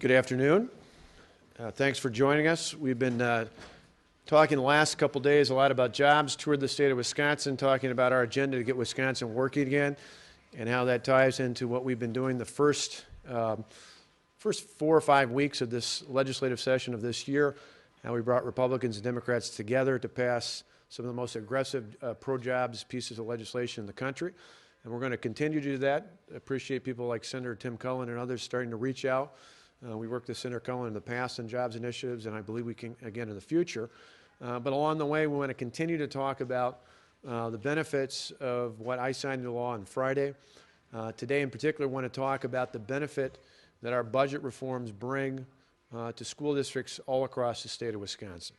Good afternoon. Thanks for joining us. We've been talking the last couple days a lot about jobs, toured the state of Wisconsin, talking about our agenda to get Wisconsin working again and how that ties into what we've been doing the first 4 or 5 weeks of this legislative session of this year, how we brought Republicans and Democrats together to pass some of the most aggressive pro-jobs pieces of legislation in the country. And we're going to continue to do that. I appreciate people like Senator Tim Cullen and others starting to reach out. We worked with Senator Cullen in the past on jobs initiatives, and I believe we can again in the future. But along the way, we want to continue to talk about the benefits of what I signed into law on Friday. Today, in particular, I want to talk about the benefit that our budget reforms bring to school districts all across the state of Wisconsin.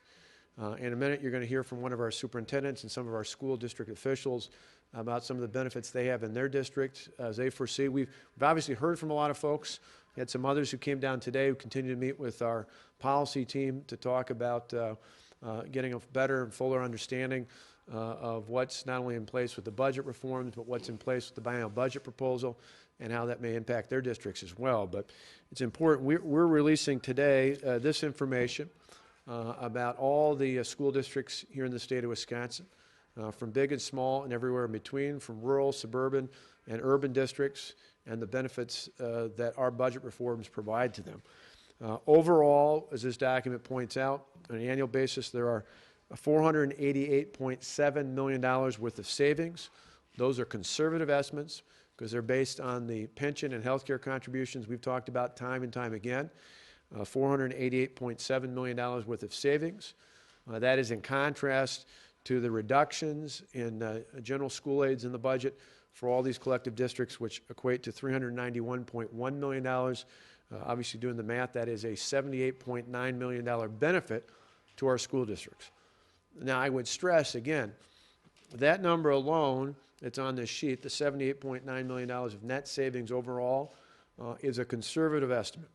In a minute, you're going to hear from one of our superintendents and some of our school district officials about some of the benefits they have in their district as they foresee. We've obviously heard from a lot of folks. We had some others who came down today who continue to meet with our policy team to talk about getting a better and fuller understanding of what's not only in place with the budget reforms, but what's in place with the biennial budget proposal and how that may impact their districts as well. But it's important. We're releasing today this information about all the school districts here in the state of Wisconsin, from big and small and everywhere in between, from rural, suburban, and urban districts, and the benefits that our budget reforms provide to them. Overall, as this document points out, on an annual basis, there are $488.7 million worth of savings. Those are conservative estimates because they're based on the pension and health care contributions we've talked about time and time again. $488.7 million worth of savings. That is in contrast to the reductions in general school aids in the budget for all these collective districts, which equate to $391.1 million. Obviously, doing the math, that is a $78.9 million benefit to our school districts. Now, I would stress, again, that number alone, it's on this sheet, the $78.9 million of net savings overall, is a conservative estimate.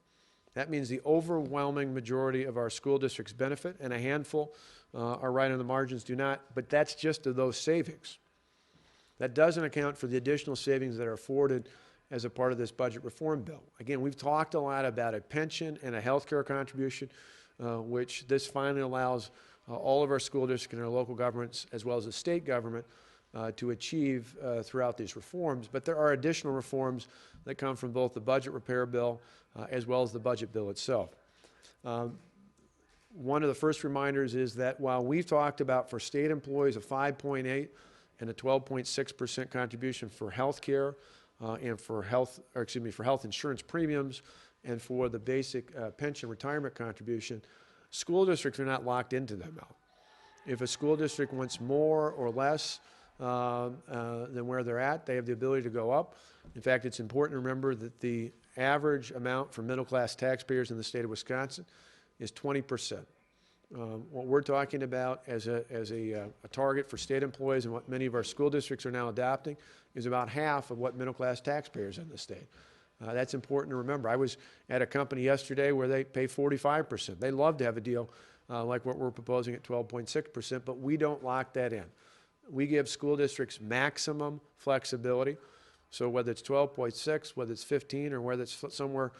That means the overwhelming majority of our school districts benefit, and a handful are right on the margins do not, but that's just of those savings. That doesn't account for the additional savings that are afforded as a part of this budget reform bill. Again, we've talked a lot about a pension and a health care contribution, which this finally allows all of our school districts and our local governments, as well as the state government, to achieve throughout these reforms. But there are additional reforms that come from both the budget repair bill as well as the budget bill itself. One of the first reminders is that while we've talked about for state employees a 5.8 and a 12.6% contribution for health care and for health insurance premiums and for the basic pension retirement contribution, school districts are not locked into them now. If a school district wants more or less than where they're at, they have the ability to go up. In fact, it's important to remember that the average amount for middle-class taxpayers in the state of Wisconsin is 20%. What we're talking about as a target for state employees and what many of our school districts are now adopting is about half of what middle-class taxpayers in the state. That's important to remember. I was at a company yesterday where they pay 45%. They love to have a deal like what we're proposing at 12.6%, but we don't lock that in. We give school districts maximum flexibility. So whether it's 12.6, whether it's 15, or whether it's somewhere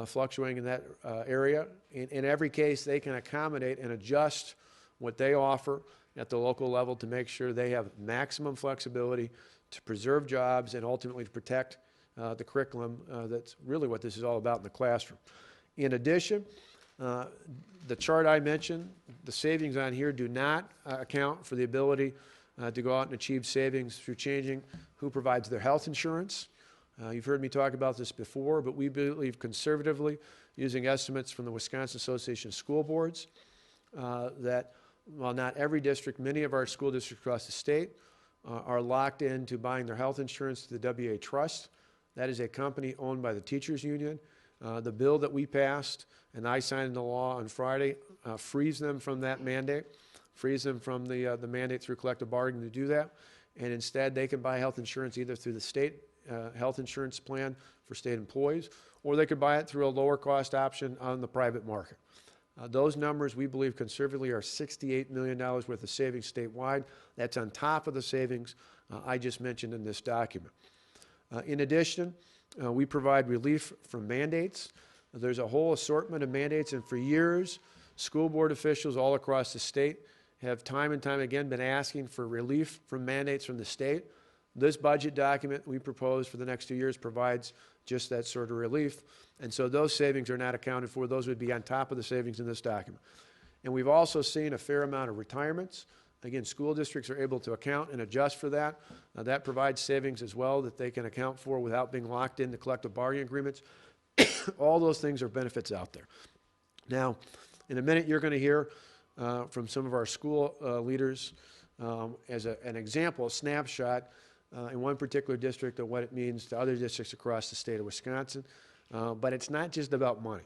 fluctuating in that area, in every case, they can accommodate and adjust what they offer at the local level to make sure they have maximum flexibility to preserve jobs and ultimately to protect the curriculum. That's really what this is all about in the classroom. In addition, the chart I mentioned, the savings on here do not account for the ability to go out and achieve savings through changing who provides their health insurance. You've heard me talk about this before, but we believe conservatively, using estimates from the Wisconsin Association of School Boards, that while not every district, many of our school districts across the state are locked into buying their health insurance through the WA Trust. That is a company owned by the teachers union. The bill that we passed and I signed into law on Friday frees them from that mandate, frees them from the mandate through collective bargaining to do that, and instead they can buy health insurance either through the state health insurance plan for state employees, or they could buy it through a lower cost option on the private market. Those numbers, we believe conservatively, are $68 million worth of savings statewide. That's on top of the savings I just mentioned in this document. In addition, we provide relief from mandates. There's a whole assortment of mandates, and for years, school board officials all across the state have time and time again been asking for relief from mandates from the state. This budget document we propose for the next 2 years provides just that sort of relief, and so those savings are not accounted for. Those would be on top of the savings in this document. And we've also seen a fair amount of retirements. Again, school districts are able to account and adjust for that. That provides savings as well that they can account for without being locked into collective bargaining agreements. All those things are benefits out there. Now, in a minute, you're going to hear from some of our school leaders as an example, a snapshot in one particular district of what it means to other districts across the state of Wisconsin. But it's not just about money.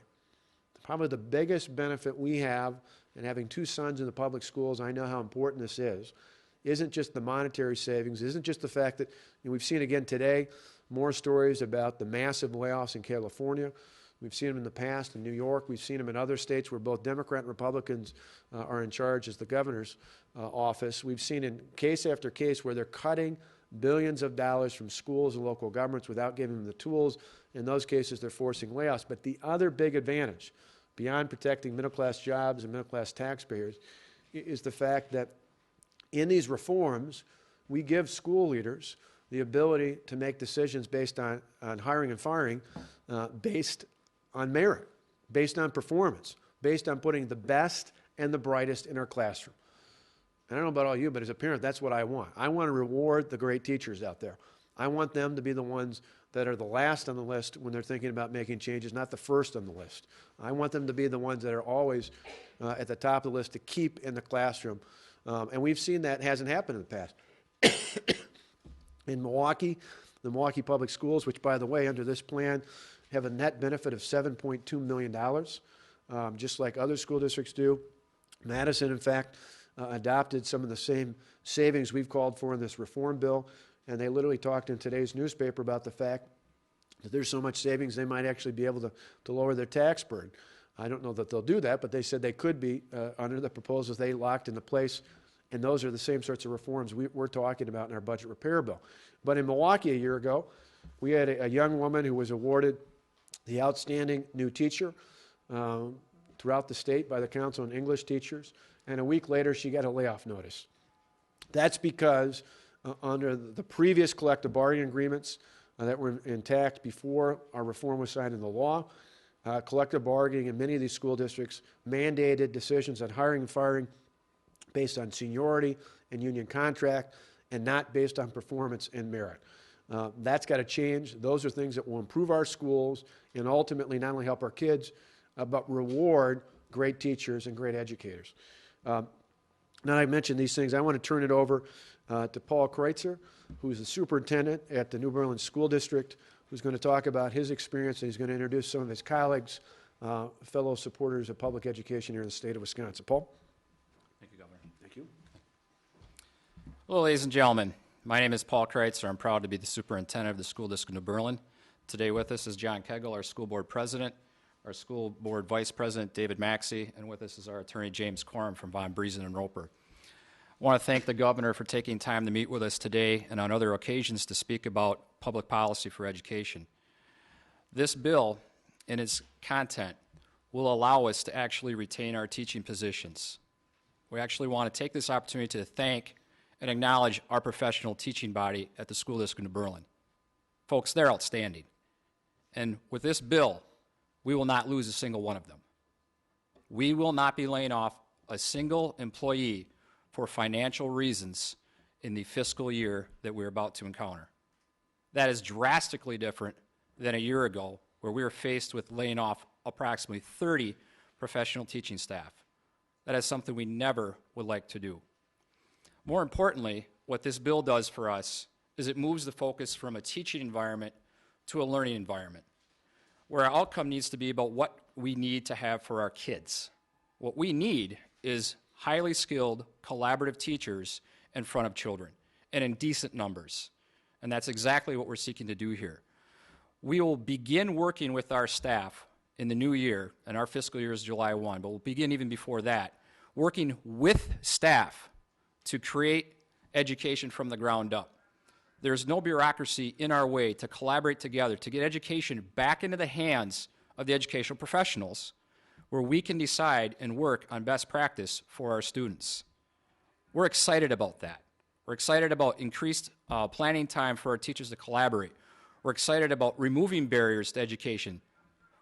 Probably the biggest benefit we have in having 2 sons in the public schools, I know how important this is, isn't just the monetary savings, isn't just the fact that we've seen again today more stories about the massive layoffs in California. We've seen them in the past in New York. We've seen them in other states where both Democrat and Republicans are in charge as the governor's office. We've seen in case after case where they're cutting billions of dollars from schools and local governments without giving them the tools. In those cases, they're forcing layoffs. But the other big advantage, beyond protecting middle-class jobs and middle-class taxpayers, is the fact that in these reforms, we give school leaders the ability to make decisions based on hiring and firing based on merit, based on performance, based on putting the best and the brightest in our classroom. I don't know about all you, but as a parent, that's what I want. I want to reward the great teachers out there. I want them to be the ones that are the last on the list when they're thinking about making changes, not the first on the list. I want them to be the ones that are always at the top of the list to keep in the classroom. And we've seen that hasn't happened in the past. In Milwaukee, the Milwaukee Public Schools, which, by the way, under this plan, have a net benefit of $7.2 million, just like other school districts do. Madison, in fact, adopted some of the same savings we've called for in this reform bill, and they literally talked in today's newspaper about the fact that there's so much savings they might actually be able to lower their tax burden. I don't know that they'll do that, but they said they could be under the proposals they locked into place. And those are the same sorts of reforms we're talking about in our budget repair bill. But in Milwaukee a year ago, we had a young woman who was awarded the Outstanding New Teacher throughout the state by the Council on English Teachers. And a week later, she got a layoff notice. That's because under the previous collective bargaining agreements that were intact before our reform was signed into law, collective bargaining in many of these school districts mandated decisions on hiring and firing based on seniority and union contract, and not based on performance and merit. That's got to change. Those are things that will improve our schools and ultimately not only help our kids, but reward great teachers and great educators. Now I mentioned these things, I want to turn it over to Paul Kreutzer, who's the superintendent at the New Berlin School District, who's going to talk about his experience, and he's going to introduce some of his colleagues, fellow supporters of public education here in the state of Wisconsin. Paul? Thank you, Governor. Thank you. Hello, ladies and gentlemen. My name is Paul Kreutzer. I'm proud to be the superintendent of the School District of New Berlin. Today with us is John Kegel, our school board president, our school board vice president, David Maxey, and with us is our attorney, James Corum from Von Briesen and Roper. I want to thank the governor for taking time to meet with us today and on other occasions to speak about public policy for education. This bill and its content will allow us to actually retain our teaching positions. We actually want to take this opportunity to thank and acknowledge our professional teaching body at the School District of New Berlin. Folks, they're outstanding. And with this bill, we will not lose a single one of them. We will not be laying off a single employee for financial reasons in the fiscal year that we're about to encounter. That is drastically different than a year ago, where we were faced with laying off approximately 30 professional teaching staff. That is something we never would like to do. More importantly, what this bill does for us is it moves the focus from a teaching environment to a learning environment, where our outcome needs to be about what we need to have for our kids. What we need is highly skilled, collaborative teachers in front of children, and in decent numbers. And that's exactly what we're seeking to do here. We will begin working with our staff in the new year, and our fiscal year is July 1, but we'll begin even before that, working with staff to create education from the ground up. There's no bureaucracy in our way to collaborate together, to get education back into the hands of the educational professionals where we can decide and work on best practice for our students. We're excited about that. We're excited about increased planning time for our teachers to collaborate. We're excited about removing barriers to education.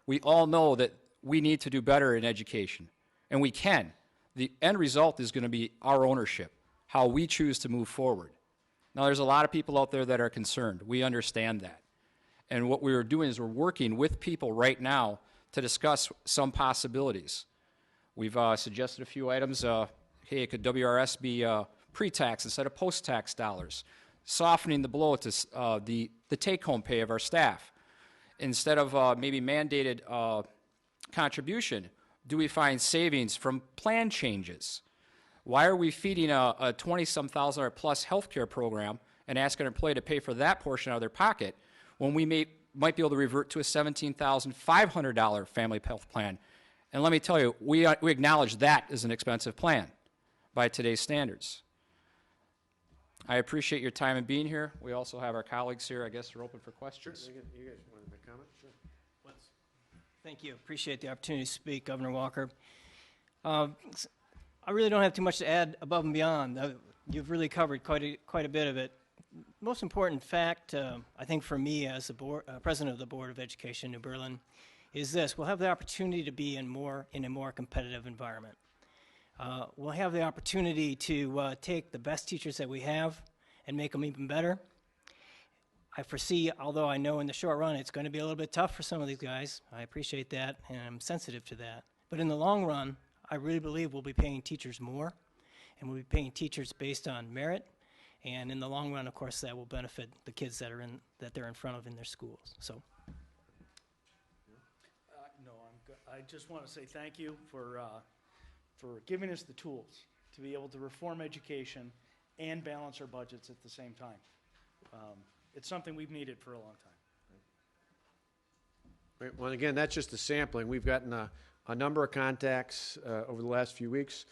We all know that we need to do better in education, and we can. The end result is going to be our ownership, how we choose to move forward. Now, there's a lot of people out there that are concerned. We understand that. And what we're doing is we're working with people right now to discuss some possibilities. We've suggested a few items. Hey, could WRS be pre-tax instead of post-tax dollars? Softening the blow to the take-home pay of our staff. Instead of maybe mandated contribution, do we find savings from plan changes? Why are we feeding a $20-some thousand plus health care program and asking an employee to pay for that portion out of their pocket when we might be able to revert to a $17,500 family health plan? And let me tell you, we acknowledge that is an expensive plan by today's standards. I appreciate your time in being here. We also have our colleagues here. I guess we're open for questions. You guys want to make a comment? Sure. Thank you. Appreciate the opportunity to speak, Governor Walker. I really don't have too much to add above and beyond. You've really covered quite a bit of it. Most important fact, I think for me as the president of the Board of Education, New Berlin, is this: we'll have the opportunity to be in a more competitive environment. We'll have the opportunity to take the best teachers that we have and make them even better. I foresee, although I know in the short run it's going to be a little bit tough for some of these guys, I appreciate that and I'm sensitive to that. But in the long run, I really believe we'll be paying teachers more, and we'll be paying teachers based on merit. And in the long run, of course, that will benefit the kids that they're in front of in their schools. So. No, I'm good. I just want to say thank you for giving us the tools to be able to reform education and balance our budgets at the same time. It's something we've needed for a long time. Right. Well, again, that's just a sampling. We've gotten a number of contacts over the last few weeks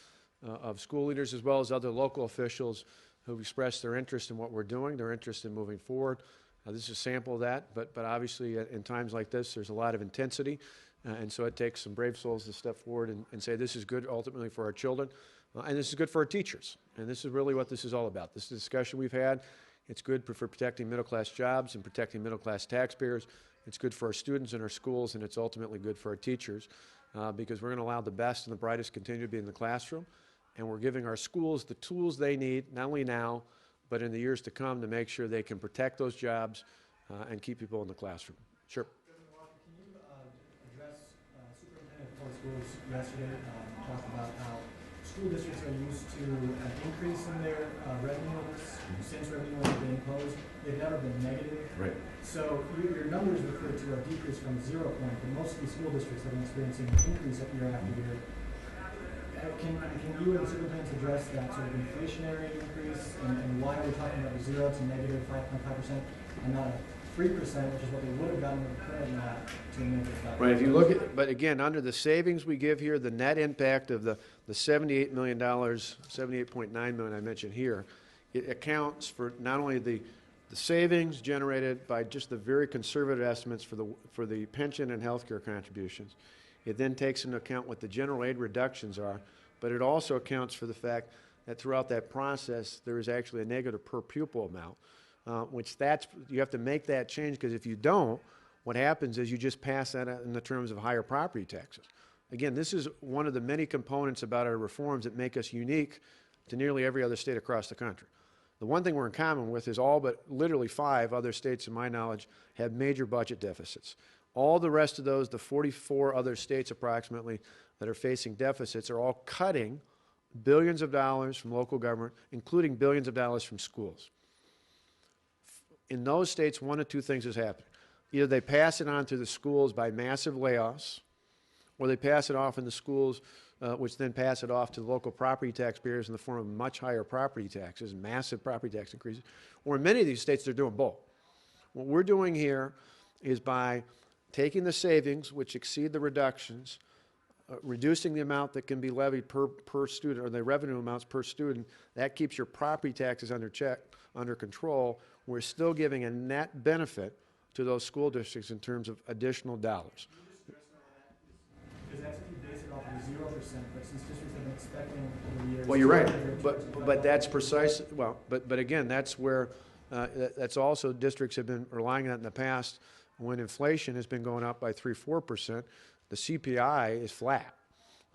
of school leaders as well as other local officials who've expressed their interest in what we're doing, their interest in moving forward. This is a sample of that, but obviously in times like this, there's a lot of intensity, and so it takes some brave souls to step forward and say this is good ultimately for our children, and this is good for our teachers, and this is really what this is all about. This is a discussion we've had. It's good for protecting middle-class jobs and protecting middle-class taxpayers. It's good for our students and our schools, and it's ultimately good for our teachers because we're going to allow the best and the brightest continue to be in the classroom, and we're giving our schools the tools they need, not only now, but in the years to come to make sure they can protect those jobs and keep people in the classroom. Sure. President Walker, can you address Superintendent of Public Schools yesterday talked about how school districts are used to an increase in their revenue limits since revenue limits have been imposed. They've never been negative. Right. So your numbers refer to a decrease from 0 point, but most of these school districts have been experiencing an increase year after year. Can you and the superintendent address that sort of inflationary increase and why are we talking about 0 to negative 5.5% and not a 3%, which is what they would have gotten with the current law, to a negative 5%? Right. If you look at, but again, under the savings we give here, the net impact of the $78 million, $78.9 million I mentioned here, it accounts for not only the savings generated by just the very conservative estimates for the pension and health care contributions. It then takes into account what the general aid reductions are, but it also accounts for the fact that throughout that process there is actually a negative per pupil amount, which you have to make that change, because if you don't, what happens is you just pass that out in the terms of higher property taxes. Again, this is one of the many components about our reforms that make us unique to nearly every other state across the country. The one thing we're in common with is all but literally 5 other states, in my knowledge, have major budget deficits. All the rest of those, the 44 other states approximately that are facing deficits, are all cutting billions of dollars from local government, including billions of dollars from schools. In those states, one of two things is happening. Either they pass it on to the schools by massive layoffs, or they pass it off in the schools, which then pass it off to the local property taxpayers in the form of much higher property taxes, massive property tax increases. Or in many of these states, they're doing both. What we're doing here is by taking the savings, which exceed the reductions, reducing the amount that can be levied per student, or the revenue amounts per student. That keeps your property taxes under check, under control. We're still giving a net benefit to those school districts in terms of additional dollars. Can you just address because that's if you base it off of 0%, but since districts have been expecting over the years. Well, you're right, to but that's precise, well, but again, that's where, that's also districts have been relying on it in the past. When inflation has been going up by 3-4%, the CPI is flat.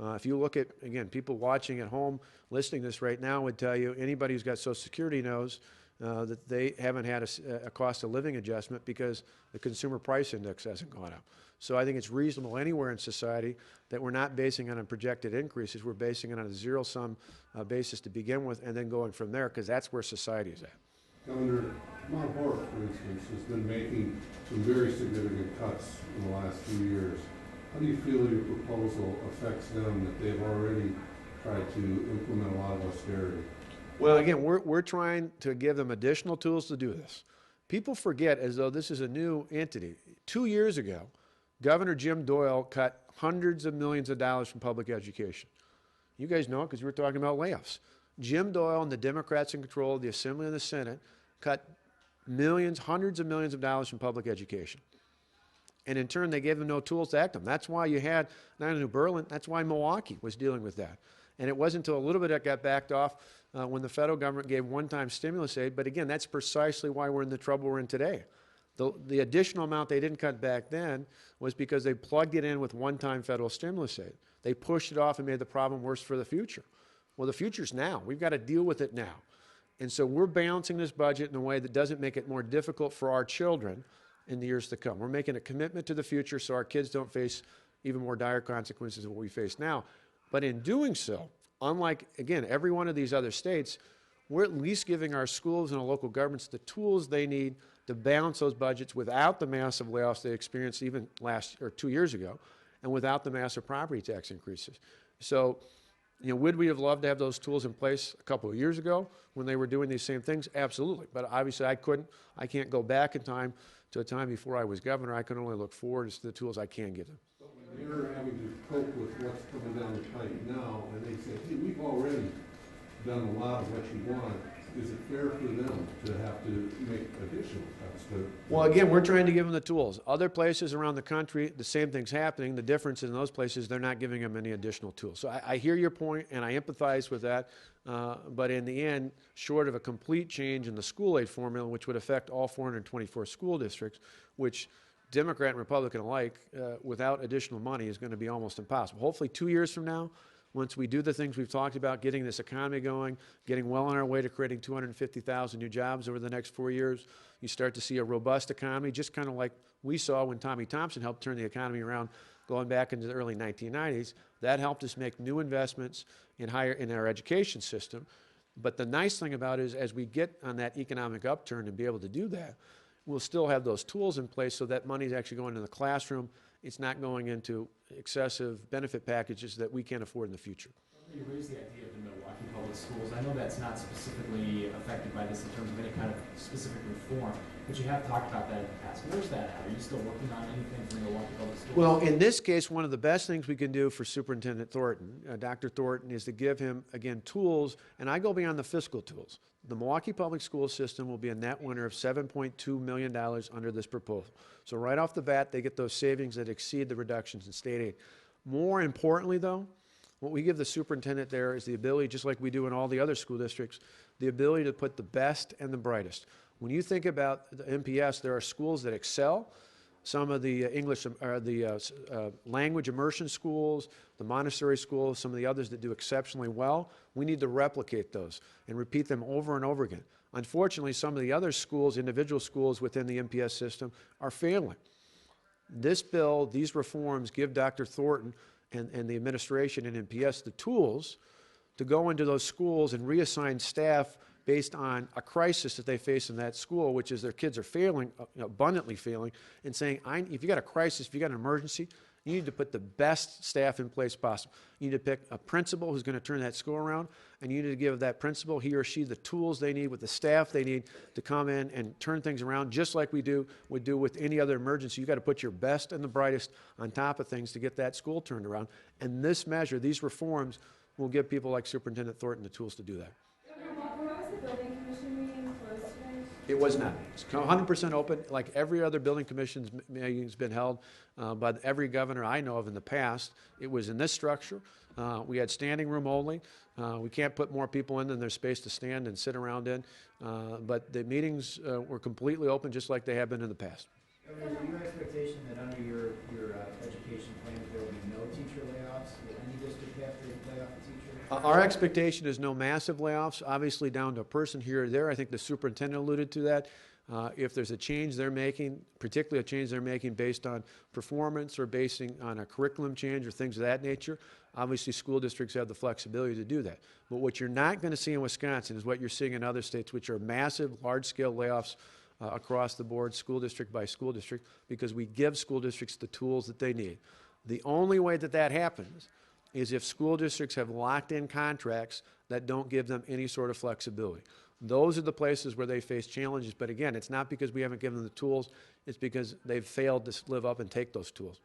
If you look at, again, people watching at home, listening to this right now would tell you, anybody who's got Social Security knows that they haven't had a cost of living adjustment because the consumer price index hasn't gone up. So I think it's reasonable anywhere in society that we're not basing it on projected increases, we're basing it on a zero-sum basis to begin with and then going from there, because that's where society is at. Governor, Mount Horeb, for instance, has been making some very significant cuts in the last few years. How do you feel your proposal affects them, that they've already tried to implement a lot of austerity? Well, again, we're trying to give them additional tools to do this. People forget as though this is a new entity. 2 years ago, Governor Jim Doyle cut hundreds of millions of dollars from public education. You guys know it because we were talking about layoffs. Jim Doyle and the Democrats in control of the Assembly and the Senate cut millions, hundreds of millions of dollars from public education. And in turn, they gave them no tools to act on. That's why you had, not in New Berlin, that's why Milwaukee was dealing with that. And it wasn't until a little bit that got backed off when the federal government gave one-time stimulus aid. But again, that's precisely why we're in the trouble we're in today. The additional amount they didn't cut back then was because they plugged it in with one-time federal stimulus aid. They pushed it off and made the problem worse for the future. Well, the future's now. We've got to deal with it now. And so we're balancing this budget in a way that doesn't make it more difficult for our children in the years to come. We're making a commitment to the future so our kids don't face even more dire consequences of what we face now. But in doing so, unlike, again, every one of these other states, we're at least giving our schools and our local governments the tools they need to balance those budgets without the massive layoffs they experienced even 2 years ago, and without the massive property tax increases. So, would we have loved to have those tools in place a couple of years ago when they were doing these same things? Absolutely. But obviously I can't go back in time to a time before I was governor. I can only look forward to the tools I can give them. But when you're having to cope with what's coming down the pike now, and they say, hey, we've already done a lot of what you want, is it fair for them to have to make additional cuts? Well, again, we're trying to give them the tools. Other places around the country, the same thing's happening. The difference in those places, they're not giving them any additional tools. So I hear your point, and I empathize with that. But in the end, short of a complete change in the school aid formula, which would affect all 424 school districts, which Democrat and Republican alike, without additional money is going to be almost impossible. Hopefully 2 years from now, once we do the things we've talked about, getting this economy going, getting well on our way to creating 250,000 new jobs over the next 4 years, you start to see a robust economy, just kind of like we saw when Tommy Thompson helped turn the economy around going back into the early 1990s. That helped us make new investments in our education system. But the nice thing about it is as we get on that economic upturn and be able to do that, we'll still have those tools in place so that money is actually going into the classroom. It's not going into excessive benefit packages that we can't afford in the future. You raised the idea of the Milwaukee Public Schools. I know that's not specifically affected by this in terms of any kind of specific reform, but you have talked about that in the past. Where's that at? Are you still working on anything for Milwaukee Public Schools? Well, in this case, one of the best things we can do for Superintendent Thornton, Dr. Thornton, is to give him, again, tools, and I go beyond the fiscal tools. The Milwaukee Public School System will be a net winner of $7.2 million under this proposal. So right off the bat, they get those savings that exceed the reductions in state aid. More importantly, though, what we give the superintendent there is the ability, just like we do in all the other school districts, the ability to put the best and the brightest. When you think about the MPS, there are schools that excel. Some of the English, or the language immersion schools, the Montessori schools, some of the others that do exceptionally well, we need to replicate those and repeat them over and over again. Unfortunately, some of the other schools, individual schools within the MPS system, are failing. This bill, these reforms give Dr. Thornton and the administration and MPS the tools to go into those schools and reassign staff based on a crisis that they face in that school, which is their kids are failing, abundantly failing, and saying, if you got a crisis, if you got an emergency, you need to put the best staff in place possible. You need to pick a principal who's going to turn that school around, and you need to give that principal, he or she, the tools they need with the staff they need to come in and turn things around, just like would do with any other emergency. You've got to put your best and the brightest on top of things to get that school turned around. And this measure, these reforms, will give people like Superintendent Thornton the tools to do that. Governor Walker, how was the building commission meeting closed today? It was not. It's 100% open, like every other building commission's meeting's been held by every governor I know of in the past. It was in this structure. We had standing room only. We can't put more people in than there's space to stand and sit around in. But the meetings were completely open, just like they have been in the past. Is it your expectation that under your education plan, there will be no teacher layoffs? Will any district have to lay off a teacher? Our expectation is no massive layoffs, obviously down to a person here or there. I think the superintendent alluded to that. If there's a change they're making, particularly a change they're making based on performance or basing on a curriculum change or things of that nature, obviously school districts have the flexibility to do that. But what you're not going to see in Wisconsin is what you're seeing in other states, which are massive, large-scale layoffs across the board, school district by school district, because we give school districts the tools that they need. The only way that that happens is if school districts have locked in contracts that don't give them any sort of flexibility. Those are the places where they face challenges. But again, it's not because we haven't given them the tools, it's because they've failed to live up and take those tools.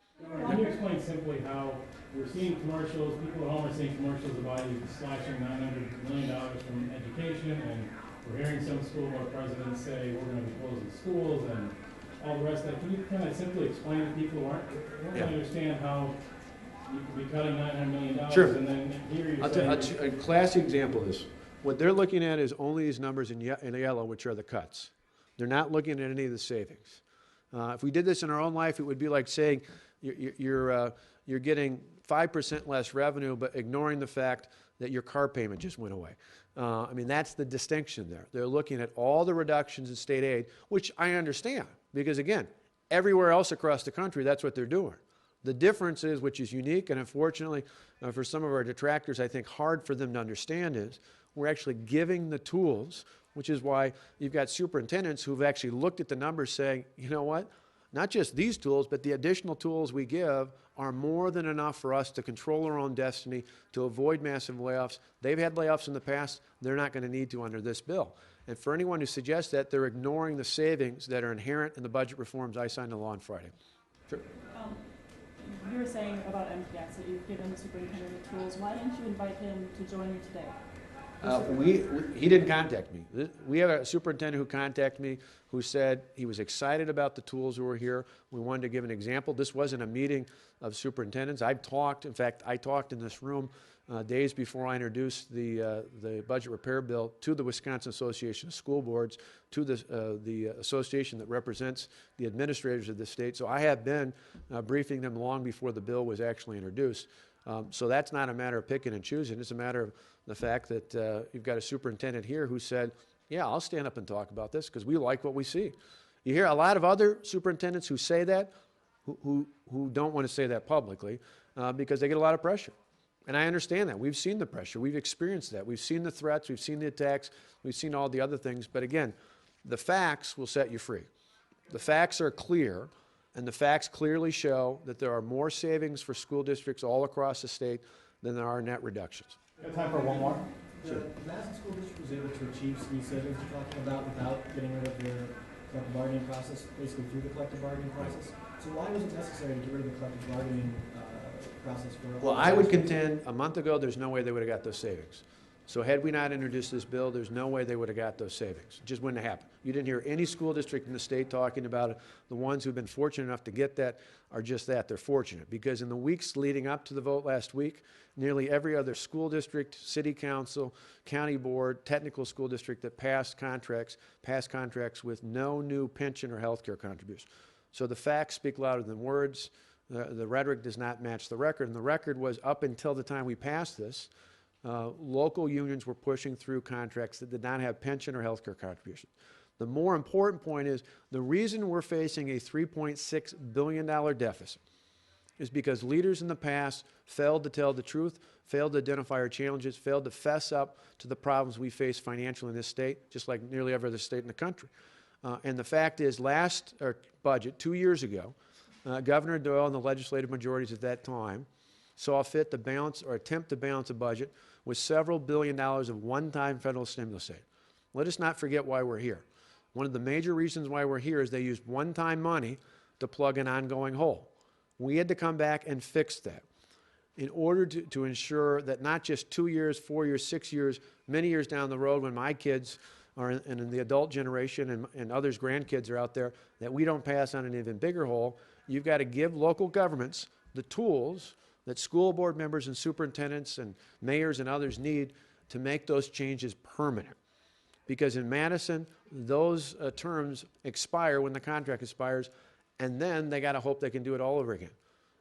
Can you explain simply how we're seeing commercials, people at home are seeing commercials about you slashing $900 million from education, and we're hearing some school board presidents say we're going to be closing schools and all the rest of that. Can you kind of simply explain to people who don't understand how you could be cutting $900 million Sure. and then here you're saying... A classic example of this. What they're looking at is only these numbers in yellow, which are the cuts. They're not looking at any of the savings. If we did this in our own life, it would be like saying you're getting 5% less revenue, but ignoring the fact that your car payment just went away. I mean, that's the distinction there. They're looking at all the reductions in state aid, which I understand, because again, everywhere else across the country, that's what they're doing. The difference is, which is unique, and unfortunately for some of our detractors, I think hard for them to understand, is we're actually giving the tools, which is why you've got superintendents who've actually looked at the numbers saying, you know what, not just these tools, but the additional tools we give are more than enough for us to control our own destiny, to avoid massive layoffs. They've had layoffs in the past. They're not going to need to under this bill. And for anyone who suggests that, they're ignoring the savings that are inherent in the budget reforms I signed into law on Friday. Sure. You were saying about MPS that you've given the superintendent the tools. Why didn't you invite him to join you today? He didn't contact me. We have a superintendent who contacted me who said he was excited about the tools that were here. We wanted to give an example. This wasn't a meeting of superintendents. I talked in this room days before I introduced the budget repair bill to the Wisconsin Association of School Boards, to the association that represents the administrators of the state. So I have been briefing them long before the bill was actually introduced. So that's not a matter of picking and choosing. It's a matter of the fact that you've got a superintendent here who said, yeah, I'll stand up and talk about this because we like what we see. You hear a lot of other superintendents who say that, who don't want to say that publicly because they get a lot of pressure. And I understand that. We've seen the pressure. We've experienced that. We've seen the threats. We've seen the attacks. We've seen all the other things. But again, the facts will set you free. The facts are clear, and the facts clearly show that there are more savings for school districts all across the state than there are net reductions. We have time for one more. The Madison School District was able to achieve these savings you're talking about without getting rid of their collective bargaining process, basically through the collective bargaining process. So why was it necessary to get rid of the collective bargaining process for all Well, I would contend a month ago there's no way they would have got those savings. So had we not introduced this bill, there's no way they would have got those savings. It just wouldn't have happened. You didn't hear any school district in the state talking about it. The ones who've been fortunate enough to get that are just that. They're fortunate because in the weeks leading up to the vote last week, nearly every other school district, city council, county board, technical school district that passed contracts with no new pension or health care contributions. So the facts speak louder than words. The rhetoric does not match the record. And the record was up until the time we passed this, local unions were pushing through contracts that did not have pension or health care contributions. The more important point is the reason we're facing a $3.6 billion deficit is because leaders in the past failed to tell the truth, failed to identify our challenges, failed to fess up to the problems we face financially in this state, just like nearly every other state in the country. And the fact is, last budget, 2 years ago, Governor Doyle and the legislative majorities at that time saw fit to balance or attempt to balance a budget with several $1 billion of one-time federal stimulus aid. Let us not forget why we're here. One of the major reasons why we're here is they used one-time money to plug an ongoing hole. We had to come back and fix that in order to ensure that not just 2 years, 4 years, 6 years, many years down the road when my kids and in the adult generation and others' grandkids are out there, that we don't pass on an even bigger hole. You've got to give local governments the tools that school board members and superintendents and mayors and others need to make those changes permanent. Because in Madison, those terms expire when the contract expires, and then they got to hope they can do it all over again.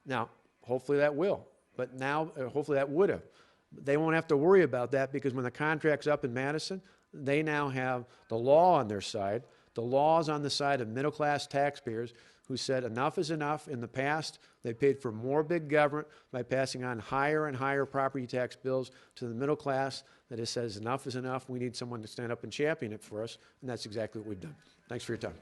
Now, hopefully that will, but now, hopefully that would have. They won't have to worry about that because when the contract's up in Madison, they now have the law on their side. The law is on the side of middle-class taxpayers who said enough is enough. In the past, they paid for more big government by passing on higher and higher property tax bills to the middle class that it says enough is enough. We need someone to stand up and champion it for us, and that's exactly what we've done. Thanks for your time.